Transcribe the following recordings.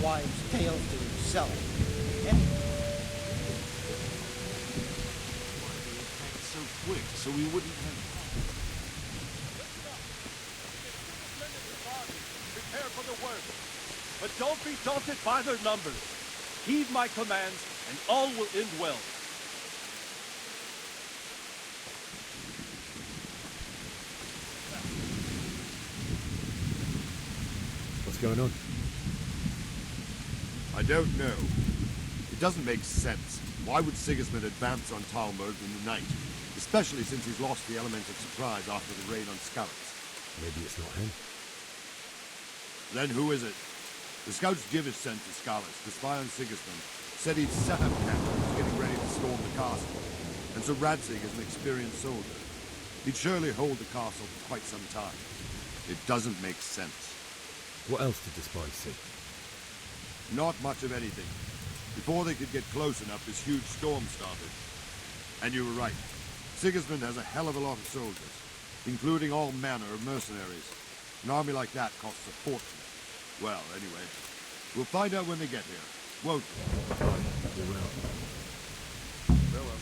wives' tales to himself. Anyway. Why did he attack so quick, so we wouldn't have... Prepare for the worst, but don't be daunted by their numbers. Heed my commands, and all will end well. What's going on? I don't know. It doesn't make sense. Why would Sigismund advance on Talmberk in the night? Especially since he's lost the element of surprise after the raid on Skalitz. Maybe it's not him. Then who is it? The scouts Jivish sent to Skalitz to spy on Sigismund said he'd set up camp and was getting ready to storm the castle. And so Radzig is an experienced soldier. He'd surely hold the castle for quite some time. It doesn't make sense. What else did the spies see? Not much of anything. Before they could get close enough, this huge storm started. And you were right. Sigismund has a hell of a lot of soldiers, including all manner of mercenaries. An army like that costs a fortune. Well, anyway, we'll find out when they get here, won't we? Fine, we will. Farewell.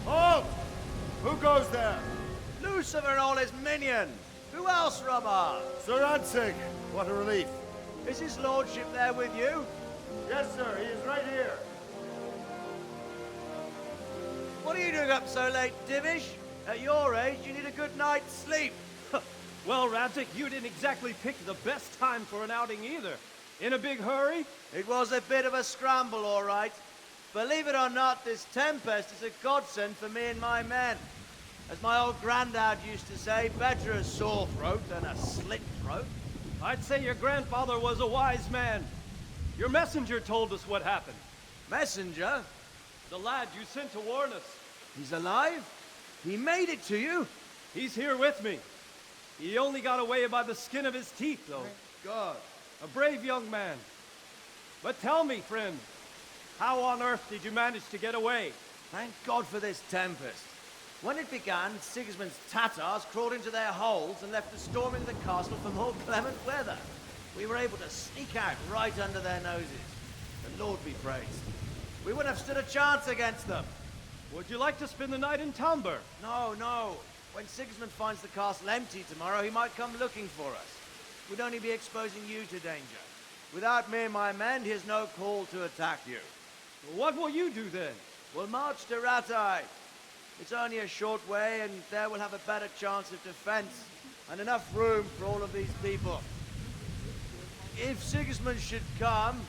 Halt! Who goes there? Lucifer and all his minions! Who else, Robert? Sir Radzig, what a relief. Is his lordship there with you? Yes, sir, he is right here. What are you doing up so late, Divish? At your age, you need a good night's sleep. Well, Radzig, you didn't exactly pick the best time for an outing either. In a big hurry? It was a bit of a scramble, all right. Believe it or not, this tempest is a godsend for me and my men. As my old granddad used to say, better a sore throat than a slit throat. I'd say your grandfather was a wise man. Your messenger told us what happened. Messenger? The lad you sent to warn us. He's alive? He made it to you? He's here with me. He only got away by the skin of his teeth, though. Thank God. A brave young man. But tell me, friend, how on earth did you manage to get away? Thank God for this tempest. When it began, Sigismund's Tatars crawled into their holes and left us storming the castle for more clement weather. We were able to sneak out right under their noses. The Lord be praised. We wouldn't have stood a chance against them. Would you like to spend the night in Talmberk? No, no. When Sigismund finds the castle empty tomorrow, he might come looking for us. We'd only be exposing you to danger. Without me and my men, he has no call to attack you. What will you do then? We'll march to Ratai. It's only a short way, and there we'll have a better chance of defense, and enough room for all of these people. If Sigismund should come,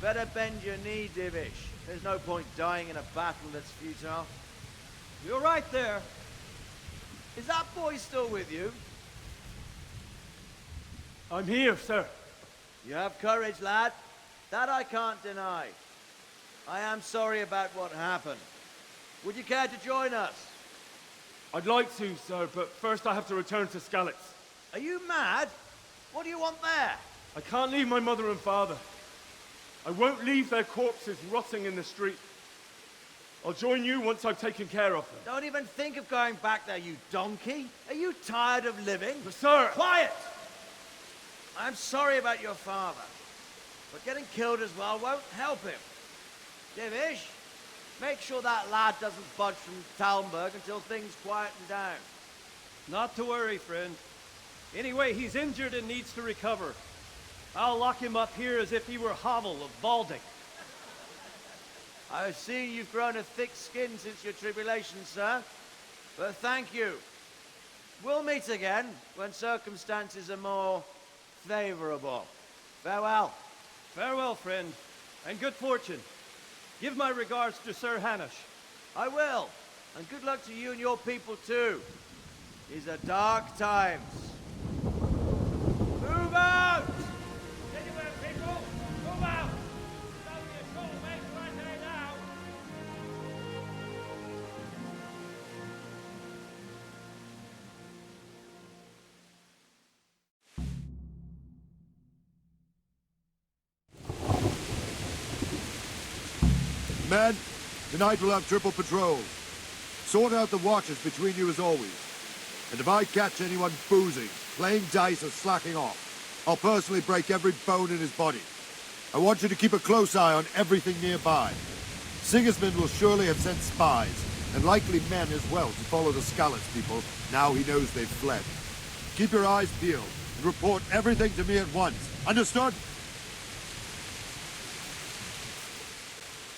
better bend your knee, Divish. There's no point dying in a battle that's futile. You're right there. Is that boy still with you? I'm here, sir. You have courage, lad. That I can't deny. I am sorry about what happened. Would you care to join us? I'd like to, sir, but first I have to return to Skalitz. Are you mad? What do you want there? I can't leave my mother and father. I won't leave their corpses rotting in the street. I'll join you once I've taken care of them. Don't even think of going back there, you donkey. Are you tired of living? But sir! Quiet! I'm sorry about your father, but getting killed as well won't help him. Divish, make sure that lad doesn't budge from Talmberk until things quieten down. Not to worry, friend. Anyway, he's injured and needs to recover. I'll lock him up here as if he were Havel of Balding. I've seen you've grown a thick skin since your tribulation, sir. But thank you. We'll meet again when circumstances are more favorable. Farewell. Farewell, friend, and good fortune. Give my regards to Sir Hanush. I will. And good luck to you and your people, too. These are dark times. Move out! Anywhere, people! Move out! It's only a short way to right there now. Men, Tonight we'll have triple patrols. Sort out the watches between you as always. And if I catch anyone boozing, playing dice or slacking off, I'll personally break every bone in his body. I want you to keep a close eye on everything nearby. Sigismund will surely have sent spies, and likely men as well, to follow the Skalitz people, now he knows they've fled. Keep your eyes peeled, and report everything to me at once. Understood?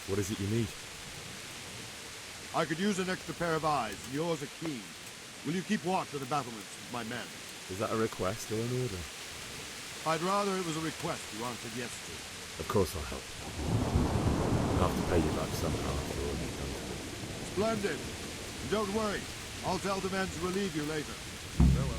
What is it you need? I could use an extra pair of eyes, and yours are keen. Will you keep watch of the battlements with my men? Is that a request or an order? I'd rather it was a request you answered yes to. Of course I'll help. I'll have to pay you back somehow for all you've done for me. Splendid. And don't worry. I'll tell the men to relieve you later. Farewell.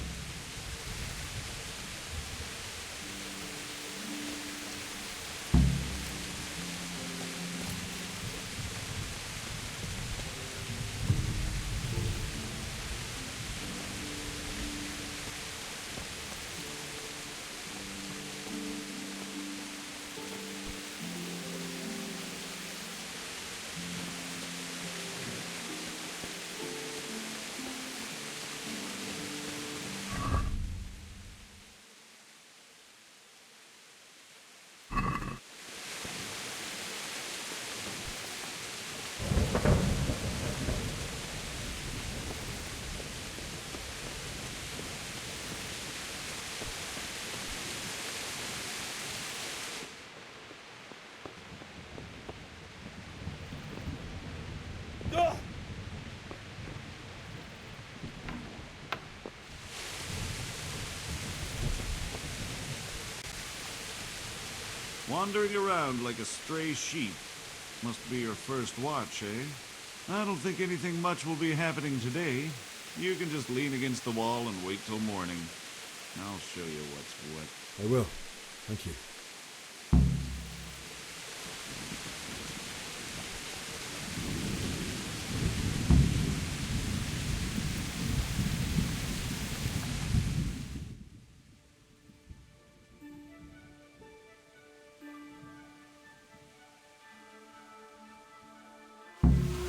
Wandering around like a stray sheep. Must be your first watch, eh? I don't think anything much will be happening today. You can just lean against the wall and wait till morning. I'll show you what's what. I will. Thank you.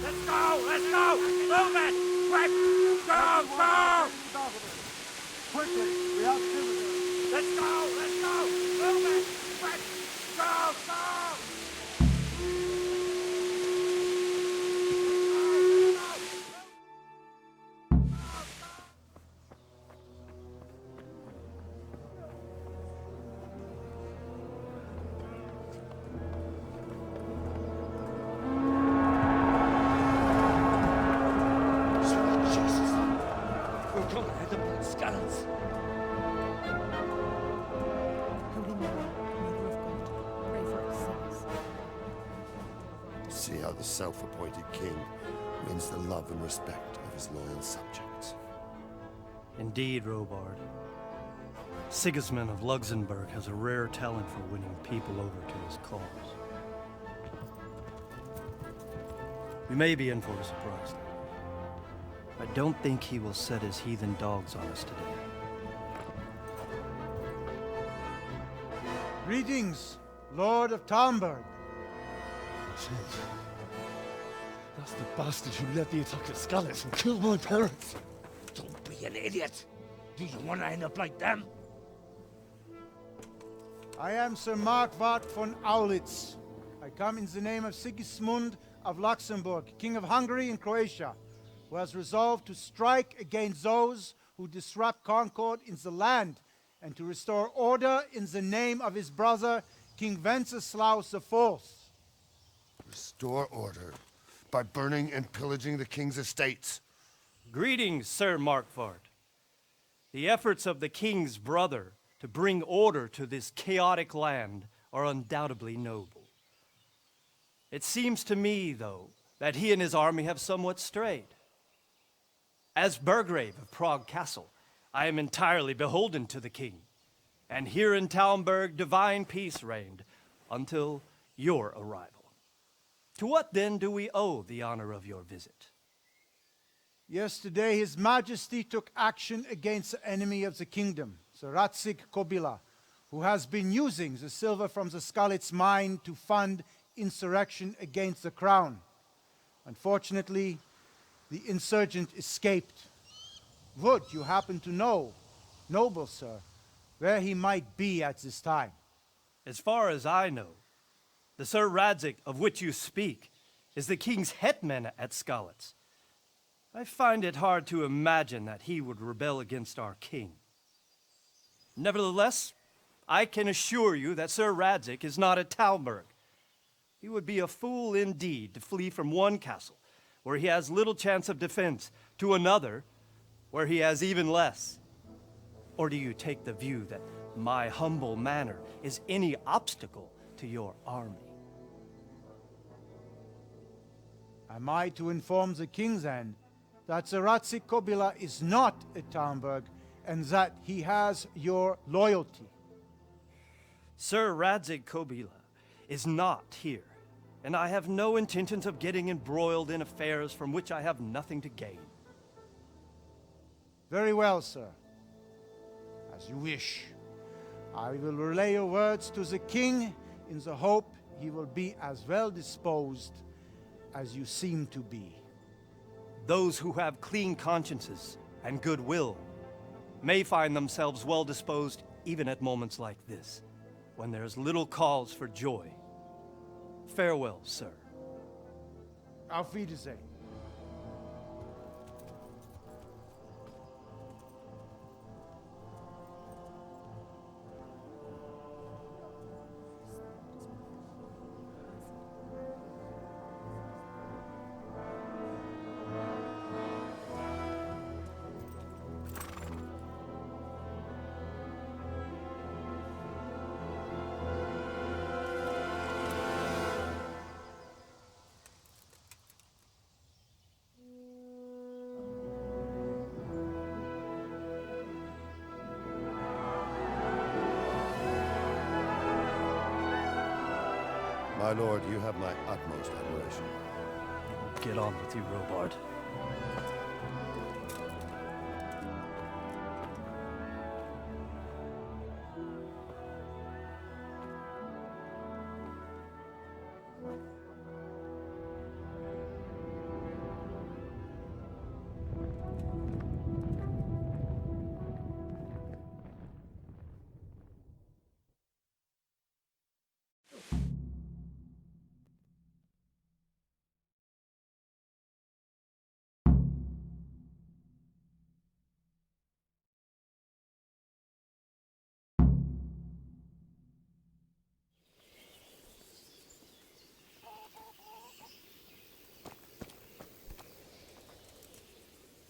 Let's go! Let's go! Move it! Quick! Go! Go! Quickly! We have visitors! Let's go! Let's go! Move it! Quick! Go! Go! Jesus! We're gonna hit the blood scallons. Holy Mary, Mother of God, pray for us sinners. See how the self-appointed king wins the love and respect of his loyal subjects. Indeed, Robard. Sigismund of Luxembourg has a rare talent for winning people over to his cause. We may be in for a surprise, though. I don't think he will set his heathen dogs on us today. Greetings, Lord of Talmberk. That's the bastard who led the attack at Skalitz and killed my parents. Don't be an idiot. Do you want to end up like them? I am Sir Markwart von Aulitz. I come in the name of Sigismund of Luxembourg, King of Hungary and Croatia, who has resolved to strike against those who disrupt concord in the land and to restore order in the name of his brother, King Wenceslaus IV. Restore order by burning and pillaging the king's estates. Greetings, Sir Markwart. The efforts of the king's brother to bring order to this chaotic land are undoubtedly noble. It seems to me, though, that he and his army have somewhat strayed. As Burgrave of Prague Castle, I am entirely beholden to the king, and here in Talmberk divine peace reigned until your arrival. To what then do we owe the honor of your visit? Yesterday, His Majesty took action against the enemy of the kingdom, the Ratsik Kobila, who has been using the silver from the Skalitz mine to fund insurrection against the crown. Unfortunately, the insurgent escaped. Would you happen to know, noble sir, where he might be at this time? As far as I know, the Sir Radzik of which you speak is the king's hetman at Skalitz. I find it hard to imagine that he would rebel against our king. Nevertheless, I can assure you that Sir Radzik is not at Talmberk. He would be a fool indeed to flee from one castle, where he has little chance of defense, to another, where he has even less. Or do you take the view that my humble manner is any obstacle to your army? Am I to inform the king then that Sir Radzik Kobila is not at Talmberg and that he has your loyalty? Sir Radzik Kobila is not here, and I have no intentions of getting embroiled in affairs from which I have nothing to gain. Very well, sir. As you wish. I will relay your words to the king in the hope he will be as well disposed as you seem to be. Those who have clean consciences and goodwill may find themselves well disposed even at moments like this, when there is little cause for joy. Farewell, sir. Auf Wiedersehen. My lord, you have my utmost admiration. Get on with you, Robard.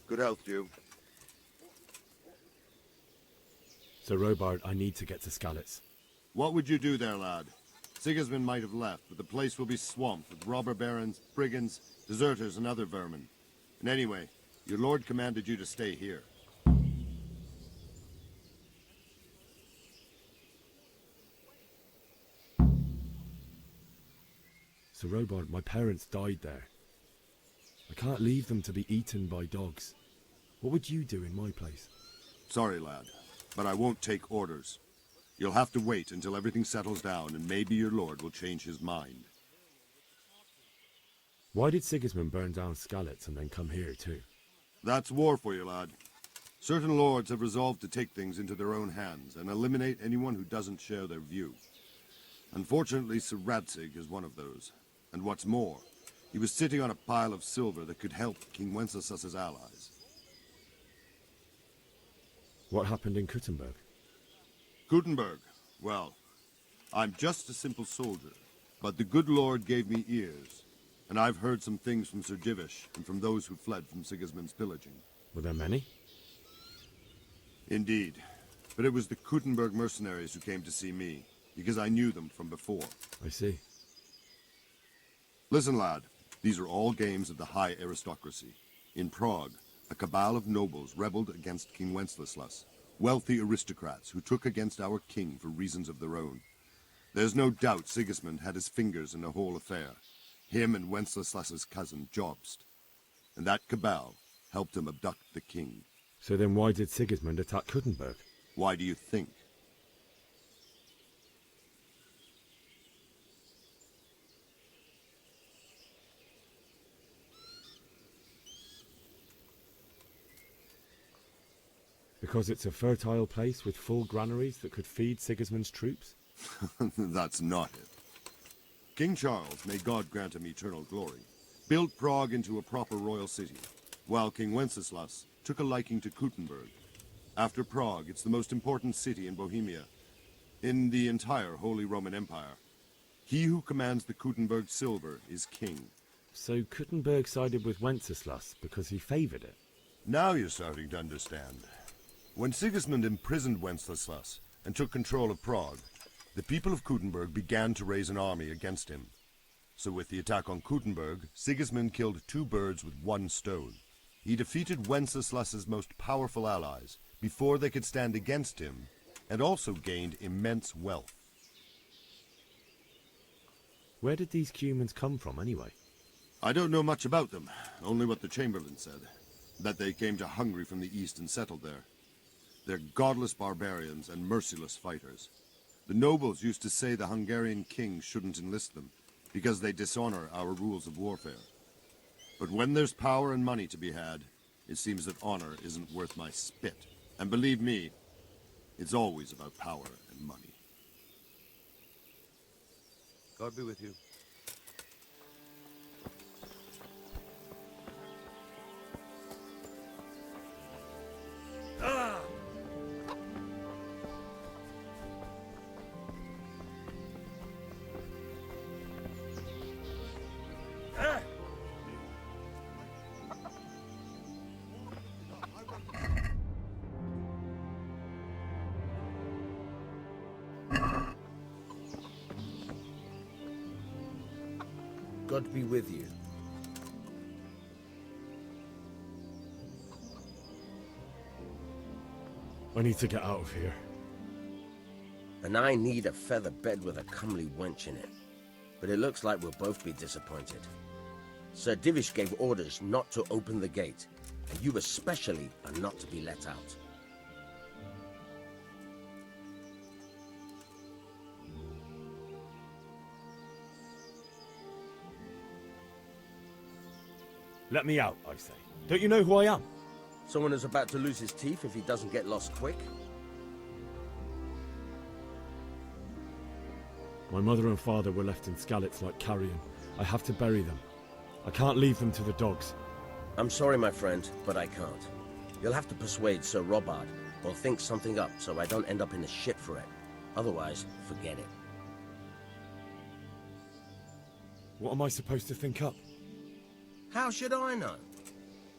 Good health to you. Sir Robard, I need to get to Skalitz. What would you do there, lad? Sigismund might have left, but the place will be swamped with robber barons, brigands, deserters, and other vermin. And anyway, your lord commanded you to stay here. Sir Robard, my parents died there. I can't leave them to be eaten by dogs. What would you do in my place? Sorry, lad, but I won't take orders. You'll have to wait until everything settles down, and maybe your lord will change his mind. Why did Sigismund burn down Skalitz and then come here too? That's war for you, lad. Certain lords have resolved to take things into their own hands and eliminate anyone who doesn't share their view. Unfortunately, Sir Radzik is one of those. And what's more, he was sitting on a pile of silver that could help King Wenceslas's allies. What happened in Kuttenberg? Gutenberg, well, I'm just a simple soldier, but the good Lord gave me ears, and I've heard some things from Sir Jivish and from those who fled from Sigismund's pillaging. Were there many? Indeed, but it was the Kuttenberg mercenaries who came to see me, because I knew them from before. I see. Listen, lad, these are all games of the high aristocracy. In Prague, a cabal of nobles rebelled against King Wenceslas, wealthy aristocrats who took against our king for reasons of their own. There's no doubt Sigismund had his fingers in the whole affair, him and Wenceslas's cousin Jobst. And that cabal helped him abduct the king. So then why did Sigismund attack Kuttenberg? Why do you think? Because it's a fertile place with full granaries that could feed Sigismund's troops? That's not it. King Charles, may God grant him eternal glory, built Prague into a proper royal city, while King Wenceslas took a liking to Kuttenberg. After Prague, it's the most important city in Bohemia, in the entire Holy Roman Empire. He who commands the Kuttenberg silver is king. So Kuttenberg sided with Wenceslas because he favored it? Now you're starting to understand. When Sigismund imprisoned Wenceslas and took control of Prague, the people of Kuttenberg began to raise an army against him. So with the attack on Kuttenberg, Sigismund killed 2 birds with 1 stone. He defeated Wenceslas's most powerful allies before they could stand against him, and also gained immense wealth. Where did these Cumans come from, anyway? I don't know much about them, only what the Chamberlain said, that they came to Hungary from the east and settled there. They're godless barbarians and merciless fighters. The nobles used to say the Hungarian king shouldn't enlist them, because they dishonor our rules of warfare. But when there's power and money to be had, it seems that honor isn't worth my spit. And believe me, it's always about power and money. God be with you. God be with you. I need to get out of here. And I need a feather bed with a comely wench in it. But it looks like we'll both be disappointed. Sir Divish gave orders not to open the gate, and you especially are not to be let out. Let me out, I say. Don't you know who I am? Someone who's about to lose his teeth if he doesn't get lost quick? My mother and father were left in Skalitz like carrion. I have to bury them. I can't leave them to the dogs. I'm sorry, my friend, but I can't. You'll have to persuade Sir Robard, or think something up so I don't end up in a shit for it. Otherwise, forget it. What am I supposed to think up? How should I know?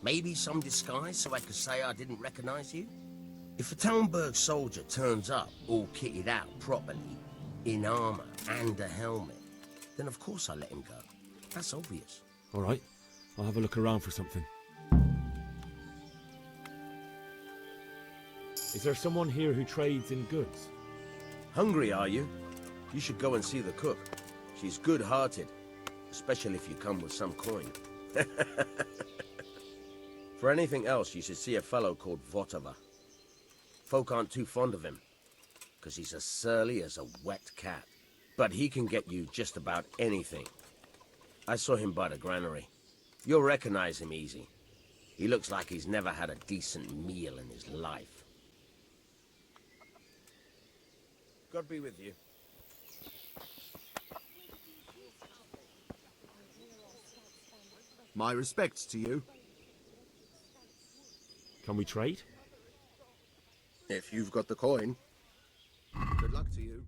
Maybe some disguise so I could say I didn't recognize you? If a Talmberk soldier turns up all kitted out properly, in armor and a helmet, then of course I let him go. That's obvious. All right, I'll have a look around for something. Is there someone here who trades in goods? Hungry, are you? You should go and see the cook. She's good-hearted, especially if you come with some coin. For anything else, you should see a fellow called Votava. Folk aren't too fond of him, because he's as surly as a wet cat. But he can get you just about anything. I saw him by the granary. You'll recognize him easy. He looks like he's never had a decent meal in his life. God be with you. My respects to you. Can we trade? If you've got the coin. Good luck to you.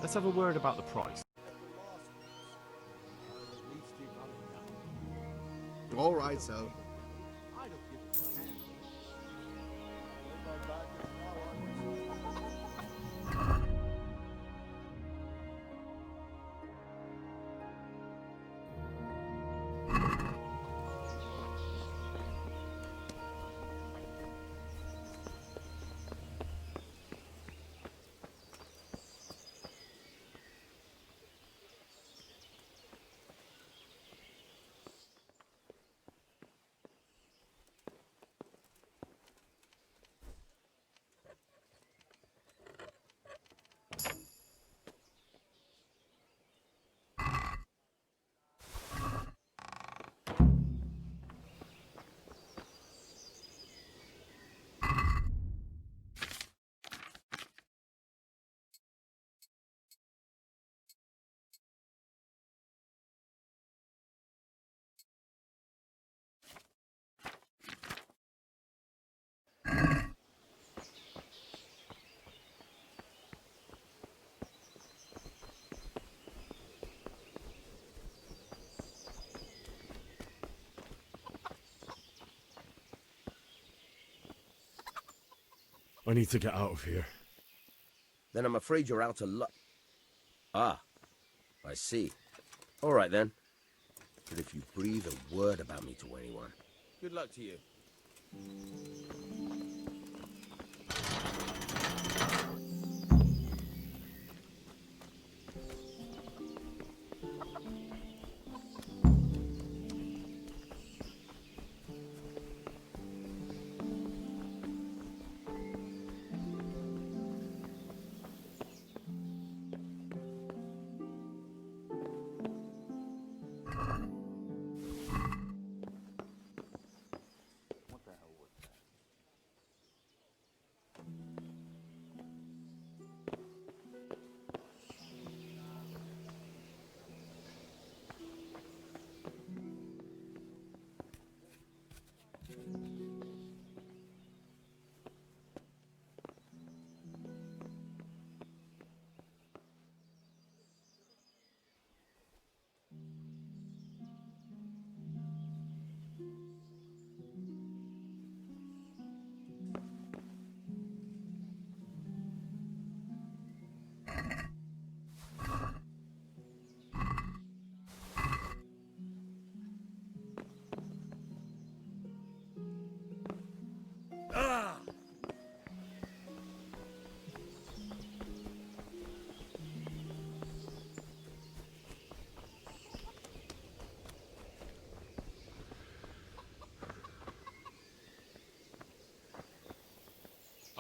Let's have a word about the price. All right, so. I need to get out of here. Then I'm afraid you're out of luck. Ah, I see. All right, then. But if you breathe a word about me to anyone, good luck to you.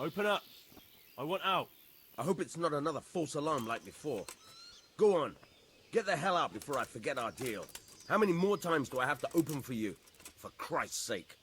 Open up. I want out. I hope it's not another false alarm like before. Go on. Get the hell out before I forget our deal. How many more times do I have to open for you? For Christ's sake.